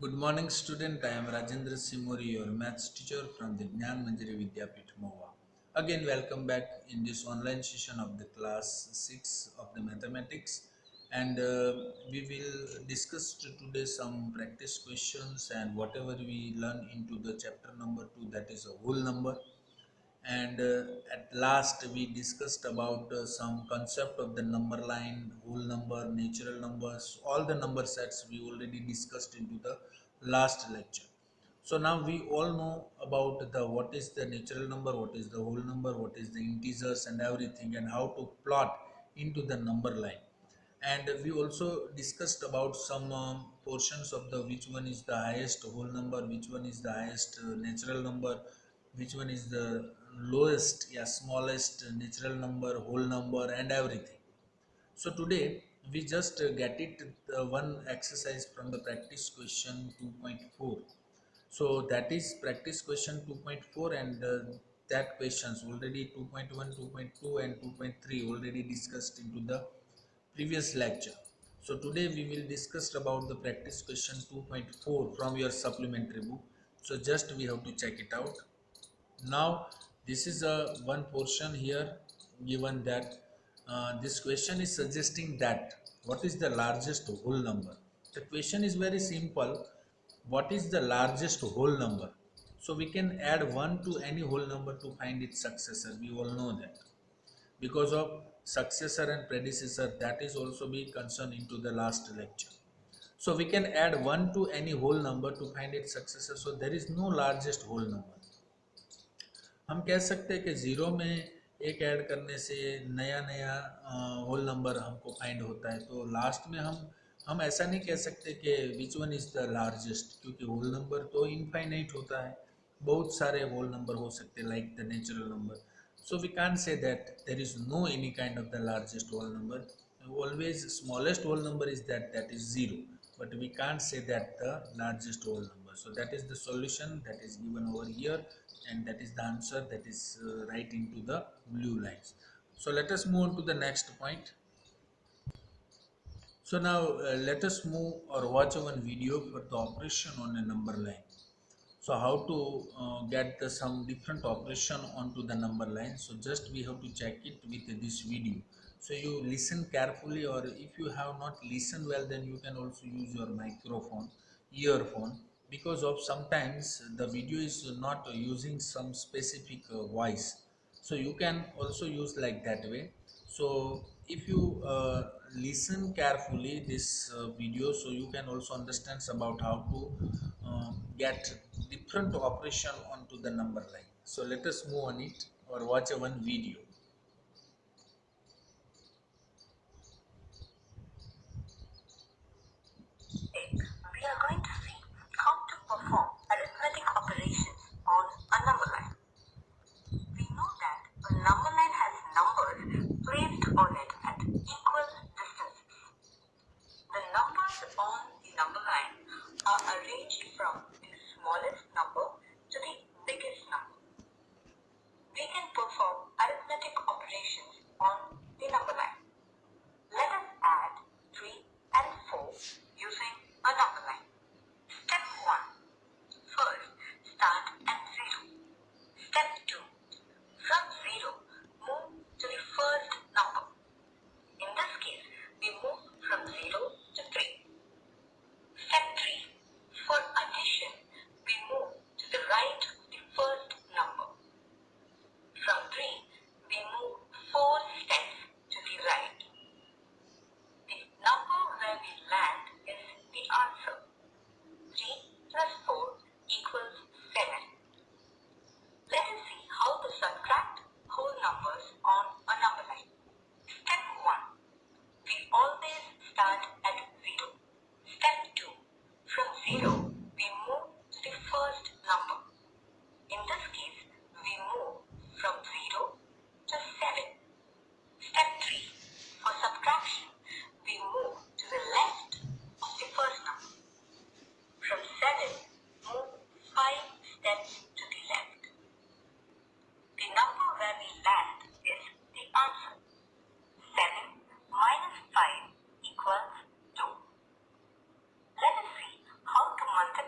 Good morning, student. I am Rajendra Simori, your maths teacher from the Gnan Manjari Vidyapith Mova. Again, welcome back in this online session of the class 6 of the mathematics. And we will discuss today some practice questions and whatever we learn into the chapter number 2, that is a whole number. And at last we discussed about some concept of the number line, whole number, natural numbers, all the number sets we already discussed into the last lecture. So now we all know about the what is the natural number, what is the whole number, what is the integers and everything, and how to plot into the number line. And we also discussed about some portions of the which one is the highest whole number, which one is the highest natural number, which one is the lowest, yeah, smallest natural number, whole number, and everything. So today we just get it one exercise from the practice question 2.4. So that is practice question 2.4, and that questions already 2.1, 2.2, and 2.3 already discussed into the previous lecture. So today we will discuss about the practice question 2.4 from your supplementary book. So just we have to check it out. Now this is a one portion here given that this question is suggesting that what is the largest whole number. The question is very simple. What is the largest whole number? So we can add 1 to any whole number to find its successor. We all know that because of successor and predecessor, that is also be concerned into the last lecture. So we can add 1 to any whole number to find its successor. So there is no largest whole number. हम कह सकते हैं कि zero में एक add करने से नया नया होल नंबर हमको फाइंड होता है, तो लास्ट में हम ऐसा नहीं कह सकते कि which one is the largest, क्योंकि होल नंबर तो इनफाइनाइट होता है, बहुत सारे होल नंबर हो सकते हैं like the natural number. So we can't say that there is no any kind of the largest whole number. Always smallest whole number is that is zero, but we can't say that the largest whole number. So that is the solution that is given over here, and that is the answer that is right into the blue lines. So let us move on to the next point. So now let us move or watch one video for the operation on a number line. So how to get some different operation onto the number line. So just we have to check it with this video. So you listen carefully, or if you have not listened well, then you can also use your microphone, earphone, because of sometimes the video is not using some specific voice. So you can also use like that way. So if you listen carefully this video, so you can also understand about how to get different operation onto the number line. So let us move on it or watch a one video. We are going to see how to perform arithmetic operations on a number line. We know that a number line has numbers placed on it at equal distances. The numbers on the number line are arranged from the smallest number to the biggest number. We can perform arithmetic operations on the number line. Let us add 3 and 4 using a number line. Step 1. First, start at 0. Step 2. From 0, move to the first number. In this case, we move from 0 to 3. Step 3. For addition, we move to the right of the first number. From 3, we move 4 steps to the right. The number where we land is the answer. 3 plus 4 equals 7. Let us see how to subtract whole numbers on a number line. Step 1. We always start at 0. Step 2. From 0, we move to the first number. In this case, we move from 0 to 7. Step 3. For subtraction, we move to the left of the first number. From 7, move 5 steps to the left. The number where we land is the answer. 7 minus 5 equals 2. Let us see how to multiply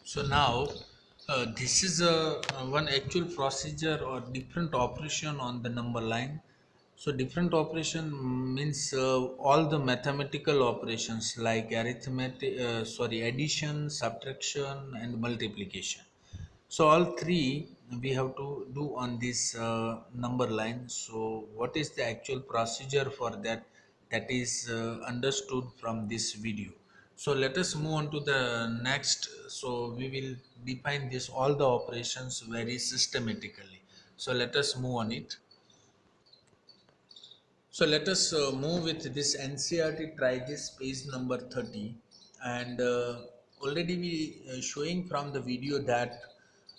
So now this is one actual procedure or different operation on the number line. So different operation means all the mathematical operations like addition, subtraction, and multiplication. So all three we have to do on this number line. So what is the actual procedure for that? That is understood from this video. So let us move on to the next. So we will define this all the operations very systematically. So let us move on it. So let us move with this NCRT. Try this page number 30, and already we showing from the video that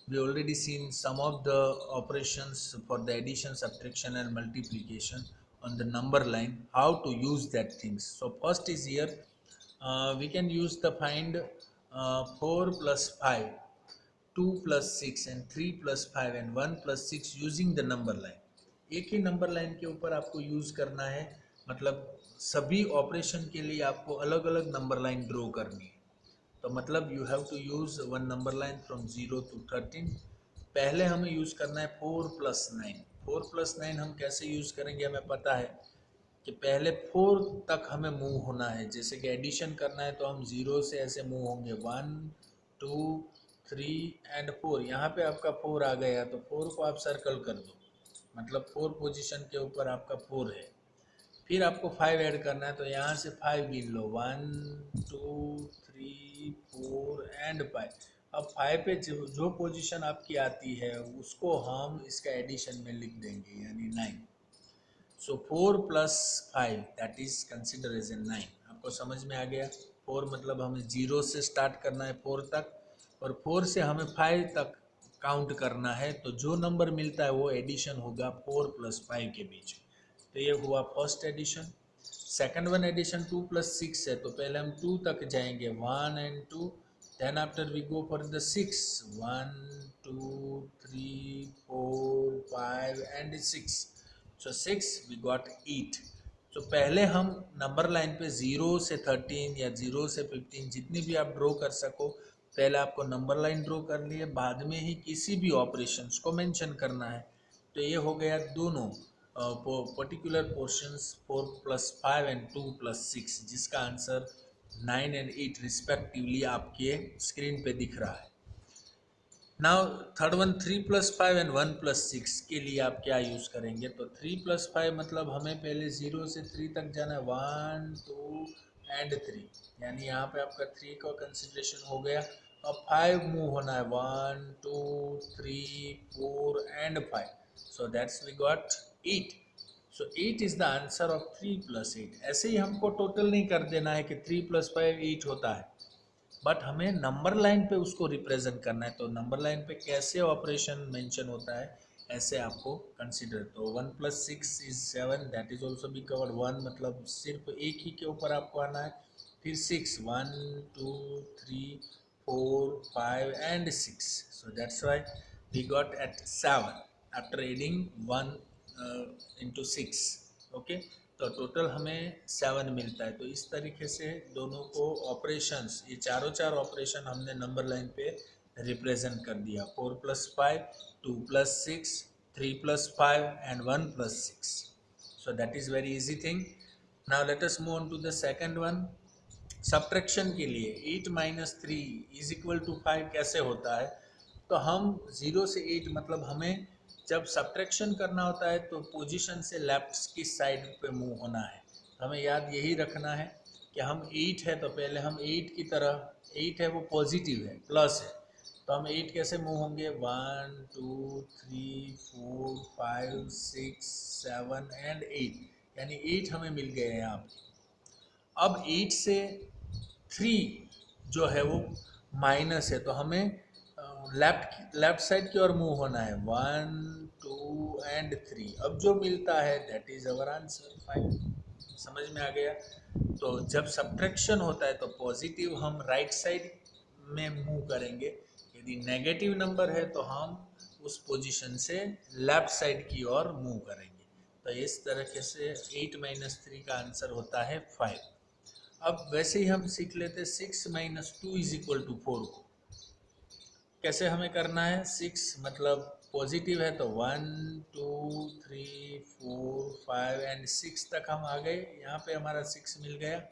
we already seen some of the operations for the addition, subtraction, and multiplication on the number line. How to use that things. So first is here we can use the find 4 plus 5, 2 plus 6 and 3 plus 5 and 1 plus 6 using the number line. एक ही number line के ऊपर आपको use करना है, मतलब सभी operation के लिए आपको अलग अलग नंबर लाइन ड्रॉ करनी है. तो मतलब you have to use one number line from 0 to 13. पहले हमें यूज करना है 4+9. 4+9 हम कैसे यूज करेंगे, हमें पता है कि पहले 4 तक हमें मूव होना है. जैसे कि एडिशन करना है तो हम 0 से ऐसे मूव होंगे 1 2 3 एंड 4. यहाँ पे आपका 4 आ गया तो 4 को आप सर्कल कर दो, मतलब 4 पोजीशन के ऊपर आपका 4 है. फिर आपको 5 ऐड करना है तो यहाँ से 5 गिन लो 1 2 3 4 एंड 5. अब 5 पे जो पोजीशन आपकी आती है उसको हम इसका एडिशन में लिख देंगे, यानी 9. So 4 plus 5 that is consider as a 9. आपको समझ में आ गया. 4 मतलब हमें 0 से स्टार्ट करना है 4 तक, और 4 से हमें 5 तक काउंट करना है. तो जो नंबर मिलता है वो एडिशन होगा 4 plus 5 के बीच. तो ये हुआ first addition. Second one addition 2 plus 6 है, तो पहले हम 2 तक जाएंगे 1 and 2. Then after we go for the 6 1 2 3 4 5 and 6. So 6 we got 8. तो पहले हम नंबर लाइन पे 0 से 13 या 0 से 15 जितनी भी आप ड्रॉ कर सको, पहले आपको नंबर लाइन ड्रॉ कर लिए, बाद में ही किसी भी ऑपरेशंस को मेंशन करना है. तो ये हो गया दोनों particular portions 4 plus 5 and 2 plus 6, जिसका आंसर 9 and 8 रिस्पेक्टिवली आपके स्क्रीन पे दिख रहा है. Now third one 3 plus 5 and 1 plus 6 के लिए आप क्या यूज़ करेंगे. तो 3 plus 5 मतलब हमें पहले 0 से 3 तक जाना है 1 2 and 3, यानी यहाँ पे आपका 3 का कंसिडरेशन हो गया. अब 5 मूव होना है 1 2 3 4 and 5. So that's we got 8. So 8 is the answer of 3 plus 8. ऐसे ही हमको टोटल नहीं कर देना है कि 3 plus 5 8 होता है, बट हमें नंबर लाइन पे उसको रिप्रेजेंट करना है. तो नंबर लाइन पे कैसे ऑपरेशन मेंशन होता है ऐसे आपको कंसीडर. तो 1 plus 6 is 7, that is also be covered. 1 मतलब सिर्फ एक ही के ऊपर आपको आना है. फिर 6 1 2 3 4 5 and 6. So that's why we got eight 7 after adding 1 into 6. Okay, तो टोटल हमें 7 मिलता है. तो इस तरीके से दोनों को ऑपरेशंस, ये चारों ऑपरेशन हमने नंबर लाइन पे रिप्रेजेंट कर दिया. 4 plus 5 2 plus 6 3 plus 5 and 1 plus 6. So that is very easy thing. Now let us move on to the second one. Subtraction के लिए 8 minus 3 is equal to 5 कैसे होता है. तो हम 0 से 8 मतलब हमें जब सब्ट्रैक्शन करना होता है तो पोजीशन से लेफ्ट की साइड पे मूव होना है. हमें याद यही रखना है कि हम 8 है तो पहले हम 8 की तरह, 8 है वो पॉजिटिव है, प्लस है, तो हम 8 कैसे मूव होंगे 1 2 3 4 5 6 7 and 8, यानी 8 हमें मिल गए हैं यहाँ पे. अब 8 से 3 जो है वो माइनस है, तो हमें लेफ्ट साइड की ओर मूव होना है 1 2 and 3. अब जो मिलता है दैट इज अवर आंसर 5. समझ में आ गया. तो जब सब्ट्रैक्शन होता है तो पॉजिटिव हम राइट साइड में मूव करेंगे, यदि नेगेटिव नंबर है तो हम उस पोजीशन से लेफ्ट साइड की ओर मूव करेंगे. तो इस तरीके से 8 minus 3 का आंसर होता है 5. अब वैसे ही हम सीख लेते 6 minus 2 is equal to 4 को. कैसे हमें करना है, 6 मतलब पॉजिटिव है तो 1 2 3 4 5 एंड 6 तक हम आ गए। यहाँ पे हमारा 6 मिल गया।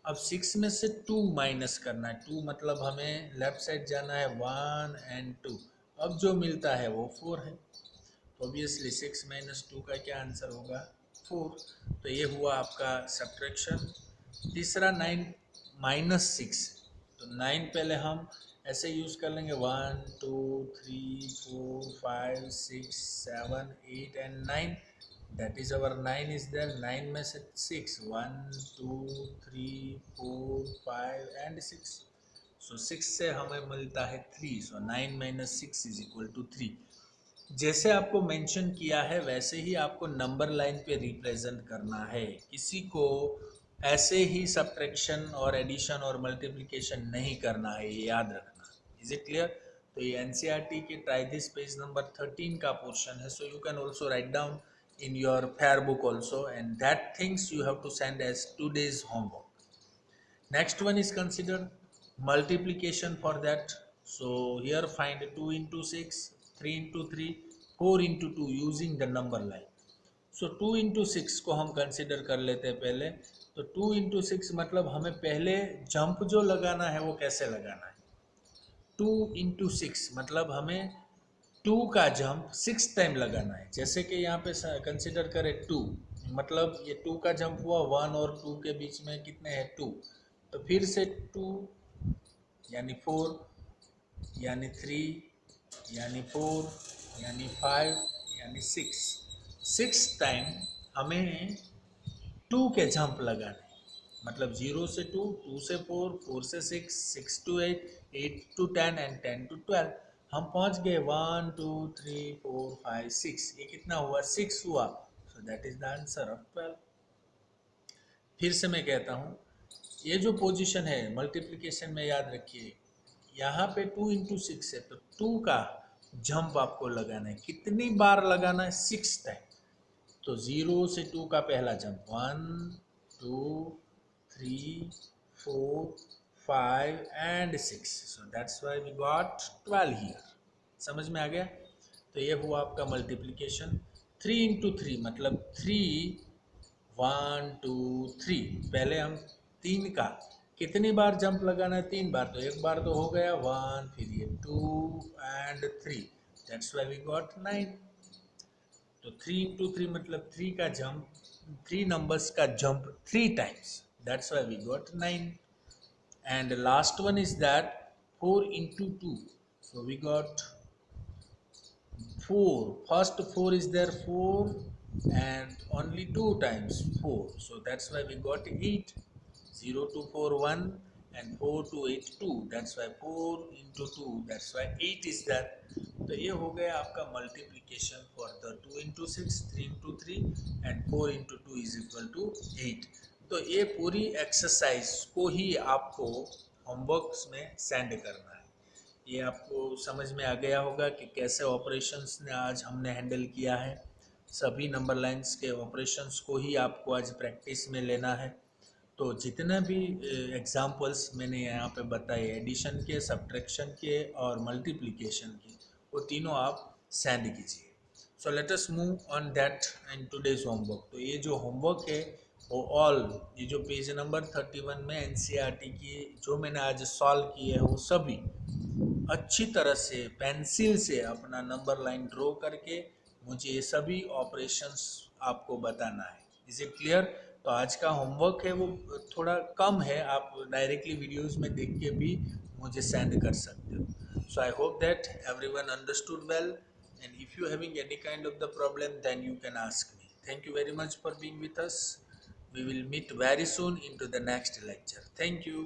अब 6 में से 2 माइनस करना है। 2 मतलब हमें लेफ्ट साइड जाना है, 1 एंड 2। अब जो मिलता है वो 4 है। ऑब्वियसली 6 माइनस 2 का क्या आंसर होगा, 4। तो ये हुआ आपका सब्ट्रैक्शन। तीसरा 9 माइनस 6। तो 9 पहले हम ऐसे यूज़ कर लेंगे, 1 2 3 4 5 6 7 8 and 9। That is our 9 is there. 9 में से 6, 1 2 3 4 5 एंड 6। सो 6 से हमें मिलता है 3। सो 9 माइनस 6 इज इक्वल टू 3। जैसे आपको मेंशन किया है वैसे ही आपको नंबर लाइन पे रिप्रेजेंट करना है। किसी को ऐसे ही सब्ट्रैक्शन और एडिशन और मल्टीप्लिकेशन नहीं करना है, ये याद रखना। Is it clear? तो ये एनसीईआरटी के ट्राई दिस पेज नंबर 13 का पोर्शन है। So you can also write down in your fair book also, and that things you have to send as today's homework. Next one is considered multiplication for that. So here find 2 into 6, 3 into 3, 4 into 2 using the number line. So 2 into 6 को हम consider कर लेते हैं पहले। तो 2 into 6 मतलब हमें पहले जंप जो लगाना है वो कैसे लगाना है। 2 into 6 मतलब हमें 2 का जंप 6 टाइम लगाना है। जैसे कि यहाँ पे कंसिडर करें 2, मतलब ये 2 का जंप हुआ, 1 और 2 के बीच में कितने हैं 2। तो फिर से 2 यानी 4 यानी 3 यानी 4 यानी 5 यानी 6। 6 टाइम हमें 2 के जंप लगाने, मतलब 0 से 2, 2 से 4, 4 से 6, 6 to 8, 8 to 10 एंड 10 to 12। हम पहुंच गए 1 2 3 4 5 6। ये कितना हुआ, 6 हुआ। So that is the answer of 12। फिर से मैं कहता हूँ, ये जो पोजीशन है मल्टीप्लिकेशन में याद रखिए, यहाँ पे 2 into 6 है तो 2 का जंप आपको लगाना है। कितनी बार लगाना है, 6 टाइम। तो 0 से 2 का पहला jump 1 2 3 4 5 and 6। So that's why we got 12 here. समझ में आ गया? तो ये हुआ आपका मल्टीप्लिकेशन। 3 into 3 मतलब 3 1 2 3। पहले हम 3 का कितनी बार जंप लगाना है, 3 बार। तो एक बार तो हो गया 1, फिर ये 2 and 3। That's why we got 9। तो 3 into 3 मतलब 3 का जंप, 3 नंबर्स का jump 3 times. That's why we got 9। And last one is that 4 into 2। So we got 4। First 4 is there, 4 and only 2 times 4. So that's why we got 8. 0 to 4 1 and 4 to 8 2. That's why 4 into 2. That's why 8 is there. तो ये हो गया आपका multiplication for the 2 into 6, 3 into 3 and 4 into 2 is equal to 8। तो ये पूरी exercise को ही आपको होमवर्क में सेंड करना है। ये आपको समझ में आ गया होगा कि कैसे ऑपरेशंस ने आज हमने हैंडल किया है। सभी नंबर लाइंस के ऑपरेशंस को ही आपको आज प्रैक्टिस में लेना है। तो जितने भी एग्जांपल्स मैंने यहाँ पे बताए, एडिशन के, सब्ट्रैक्शन के और मल्टीप्लिकेशन के, वो तीनों आप सेंड कीजिए। So let us move on that in today's homework. तो ये जो होमवर्क है वो ऑल, ये जो पेज नंबर 31 में एनसीईआरटी की जो मैंने आज सॉल्व किए हैं वो सभी अच्छी तरह से पेंसिल से अपना नंबर लाइन ड्रॉ करके मुझे ये सभी ऑपरेशंस आपको बताना है। Is it clear? तो आज का होमवर्क है वो थोड़ा कम है, आप डायरेक्टली वीडियोस में देख के भी मुझे सेंड कर सकते हो। So I hope that everyone understood well, and if you having any kind of the problem then you can ask me. Thank you very much for being with us. We will meet very soon into the next lecture. Thank you.